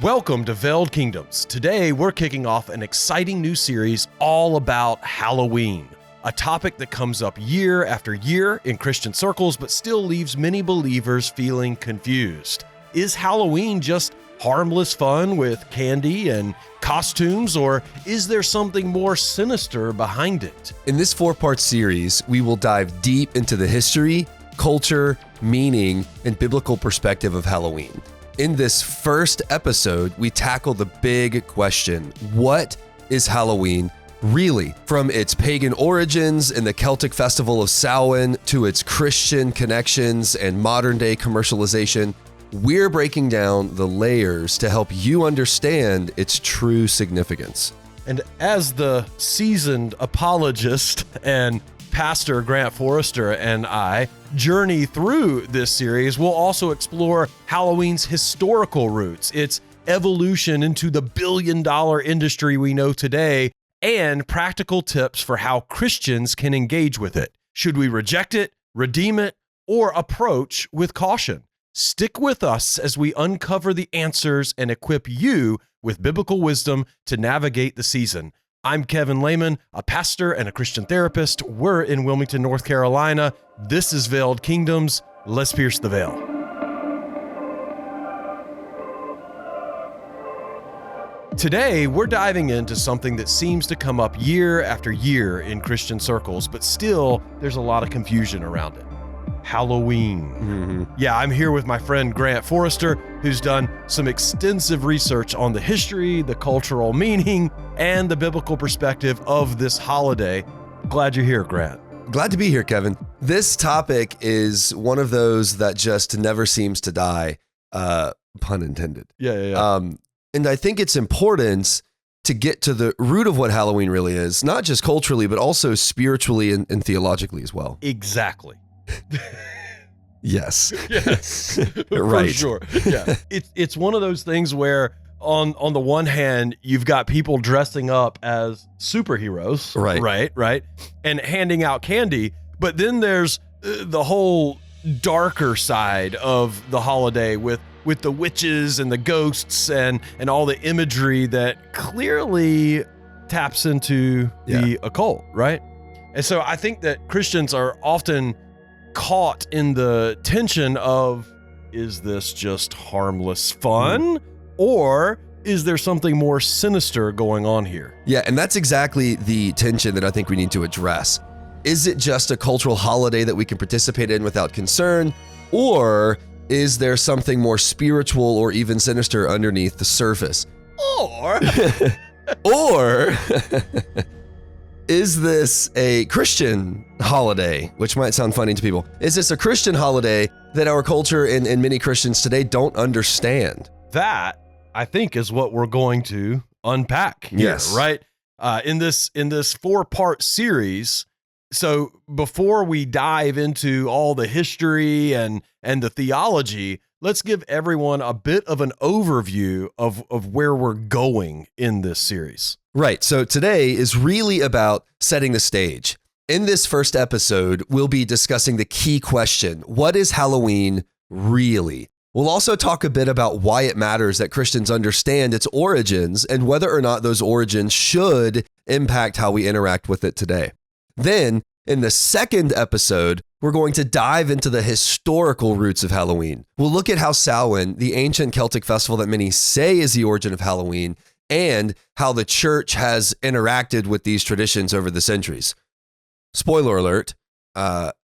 Welcome to Veiled Kingdoms. Today, we're kicking off an exciting new series all about Halloween, a topic that comes up year after year in Christian circles, but still leaves many believers feeling confused. Is Halloween just harmless fun with candy and costumes, or is there something more sinister behind it? In this 4-part series, we will dive deep into the history, culture, meaning, and biblical perspective of Halloween. In this first episode, we tackle the big question: what is Halloween really? From its pagan origins in the Celtic festival of Samhain to its Christian connections and modern-day commercialization, we're breaking down the layers to help you understand its true significance. And as the seasoned apologist and Pastor Grant Forrester and I journey through this series, we'll also explore Halloween's historical roots, its evolution into the billion-dollar industry we know today, and practical tips for how Christians can engage with it. Should we reject it, redeem it, or approach with caution? Stick with us as we uncover the answers and equip you with biblical wisdom to navigate the season. I'm Kevin Laymon, a pastor and a Christian therapist. We're in Wilmington, North Carolina. This is Veiled Kingdoms. Let's pierce the veil. Today, we're diving into something that seems to come up year after year in Christian circles, but still, there's a lot of confusion around it. Halloween. Yeah, I'm here with my friend Grant Forrester, who's done some extensive research on the history, the cultural meaning, and the biblical perspective of this holiday. Glad you're here, Grant. Glad to be here, Kevin. This topic is one of those that just never seems to die, pun intended. Yeah. And I think it's important to get to the root of what Halloween really is, not just culturally, but also spiritually and theologically as well. Exactly. Yes. For Right. sure. Yeah. It's one of those things where on the one hand, you've got people dressing up as superheroes, right, and handing out candy, but then there's the whole darker side of the holiday with the witches and the ghosts and all the imagery that clearly taps into the occult, right? And so I think that Christians are often caught in the tension of, is this just harmless fun, or is there something more sinister going on here? Yeah, and that's exactly the tension that I think we need to address. Is it just a cultural holiday that we can participate in without concern, or is there something more spiritual or even sinister underneath the surface? Or is this a Christian holiday, which might sound funny to people? Is this a Christian holiday that our culture and many Christians today don't understand? That, I think, is what we're going to unpack here, yes. Right? In this 4-part series. So before we dive into all the history and the theology, let's give everyone a bit of an overview of where we're going in this series. Right. So today is really about setting the stage. In this first episode, we'll be discussing the key question: what is Halloween really? We'll also talk a bit about why it matters that Christians understand its origins and whether or not those origins should impact how we interact with it today. Then, in the second episode, we're going to dive into the historical roots of Halloween. We'll look at how Samhain, the ancient Celtic festival that many say is the origin of Halloween, and how the church has interacted with these traditions over the centuries. Spoiler alert,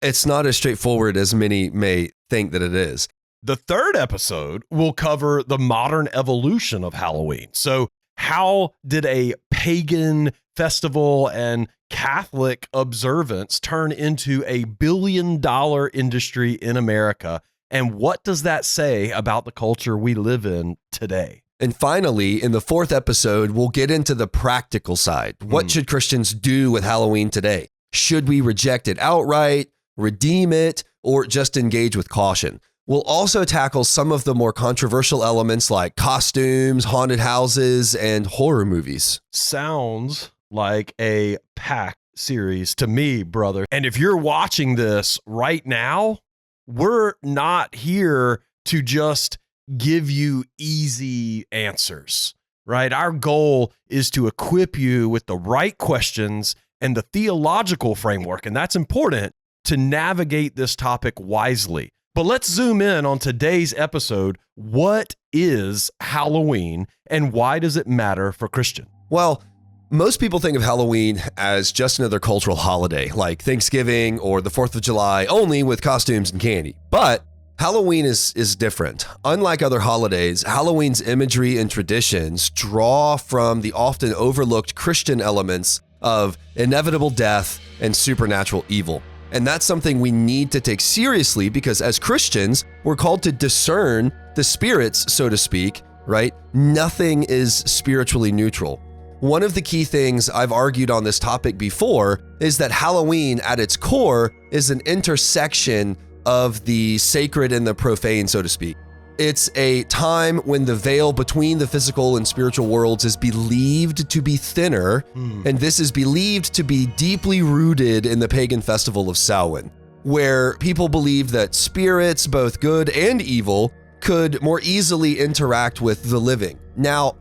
it's not as straightforward as many may think that it is. The third episode will cover the modern evolution of Halloween. So how did a pagan festival and Catholic observance turn into a billion-dollar industry in America? And what does that say about the culture we live in today? And finally, in the fourth episode, we'll get into the practical side. What should Christians do with Halloween today? Should we reject it outright, redeem it, or just engage with caution? We'll also tackle some of the more controversial elements like costumes, haunted houses, and horror movies. Sounds like a packed series to me, brother. And if you're watching this right now, we're not here to just give you easy answers, right? Our goal is to equip you with the right questions and the theological framework, and that's important to navigate this topic wisely. But let's zoom in on today's episode. What is Halloween and why does it matter for Christians? Well, most people think of Halloween as just another cultural holiday like Thanksgiving or the 4th of July, only with costumes and candy. But Halloween is different. Unlike other holidays, Halloween's imagery and traditions draw from the often overlooked Christian elements of inevitable death and supernatural evil. And that's something we need to take seriously because as Christians, we're called to discern the spirits, so to speak, right? Nothing is spiritually neutral. One of the key things I've argued on this topic before is that Halloween at its core is an intersection of the sacred and the profane, so to speak. It's a time when the veil between the physical and spiritual worlds is believed to be thinner, and this is believed to be deeply rooted in the pagan festival of Samhain, where people believe that spirits, both good and evil, could more easily interact with the living. Now,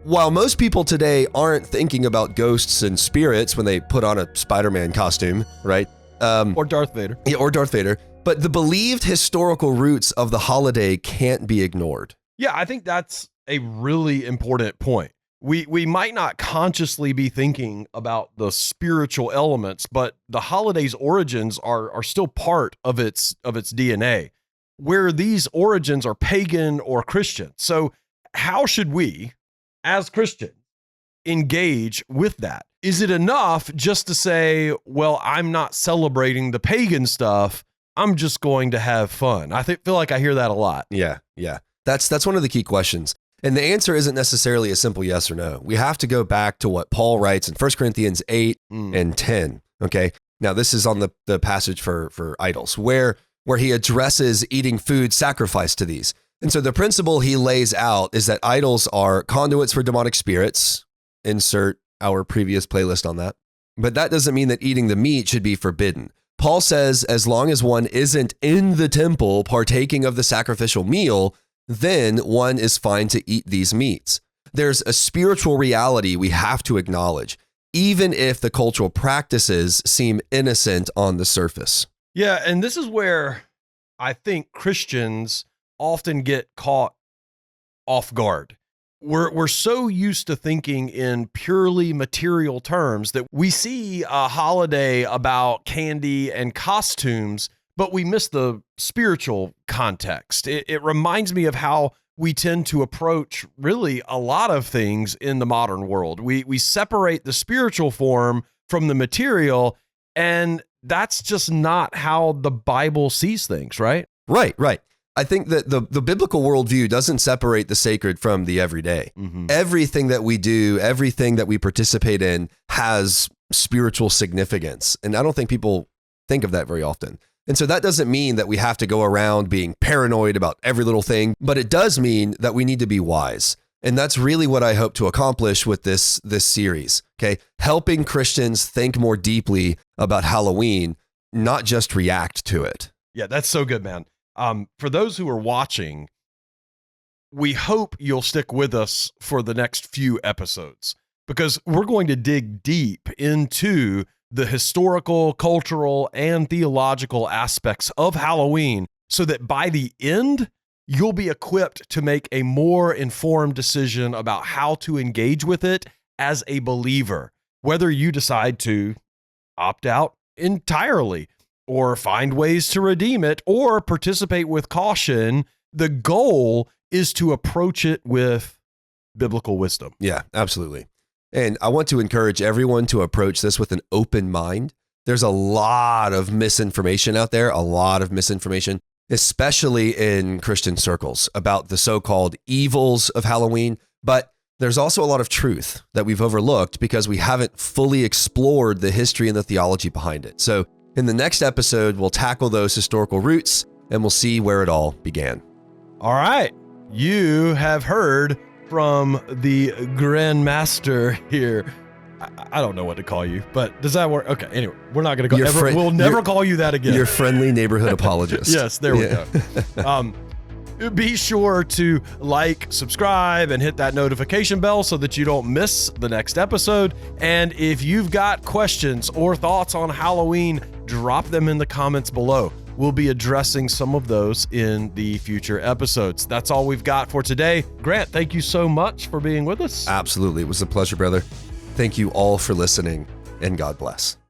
while most people today aren't thinking about ghosts and spirits when they put on a Spider-Man costume, right? Or Darth Vader. Yeah, or Darth Vader. But the believed historical roots of the holiday can't be ignored. Yeah, I think that's a really important point. We might not consciously be thinking about the spiritual elements, but the holiday's origins are still part of its DNA, where these origins are pagan or Christian. So how should we, as Christians, engage with that? Is it enough just to say, well, I'm not celebrating the pagan stuff, I'm just going to have fun? I feel like I hear that a lot. Yeah. That's one of the key questions. And the answer isn't necessarily a simple yes or no. We have to go back to what Paul writes in 1 Corinthians 8 and 10. Okay. Now this is on the passage for idols, where he addresses eating food sacrificed to these. And so the principle he lays out is that idols are conduits for demonic spirits. Insert our previous playlist on that. But that doesn't mean that eating the meat should be forbidden. Paul says as long as one isn't in the temple partaking of the sacrificial meal, then one is fine to eat these meats. There's a spiritual reality we have to acknowledge, even if the cultural practices seem innocent on the surface. Yeah, and this is where I think Christians often get caught off guard. We're so used to thinking in purely material terms that we see a holiday about candy and costumes, but we miss the spiritual context. It reminds me of how we tend to approach really a lot of things in the modern world. We separate the spiritual form from the material, and that's just not how the Bible sees things, right? Right. I think that the biblical worldview doesn't separate the sacred from the everyday. Everything that we do, everything that we participate in has spiritual significance. And I don't think people think of that very often. And so that doesn't mean that we have to go around being paranoid about every little thing, but it does mean that we need to be wise. And that's really what I hope to accomplish with this series, okay? Helping Christians think more deeply about Halloween, not just react to it. Yeah, that's so good, man. For those who are watching, we hope you'll stick with us for the next few episodes because we're going to dig deep into the historical, cultural, and theological aspects of Halloween so that by the end, you'll be equipped to make a more informed decision about how to engage with it as a believer, whether you decide to opt out entirely or find ways to redeem it, or participate with caution. The goal is to approach it with biblical wisdom. Yeah, absolutely. And I want to encourage everyone to approach this with an open mind. There's a lot of misinformation out there, especially in Christian circles about the so-called evils of Halloween. But there's also a lot of truth that we've overlooked because we haven't fully explored the history and the theology behind it. So in the next episode, we'll tackle those historical roots and we'll see where it all began. All right. You have heard from the Grandmaster here. I don't know what to call you, but does that work? Okay. Anyway, we're not going to go. We'll never call you that again. Your friendly neighborhood apologist. Yes, there we go. Be sure to like, subscribe, and hit that notification bell so that you don't miss the next episode. And if you've got questions or thoughts on Halloween, drop them in the comments below. We'll be addressing some of those in the future episodes. That's all we've got for today. Grant, thank you so much for being with us. Absolutely. It was a pleasure, brother. Thank you all for listening, and God bless.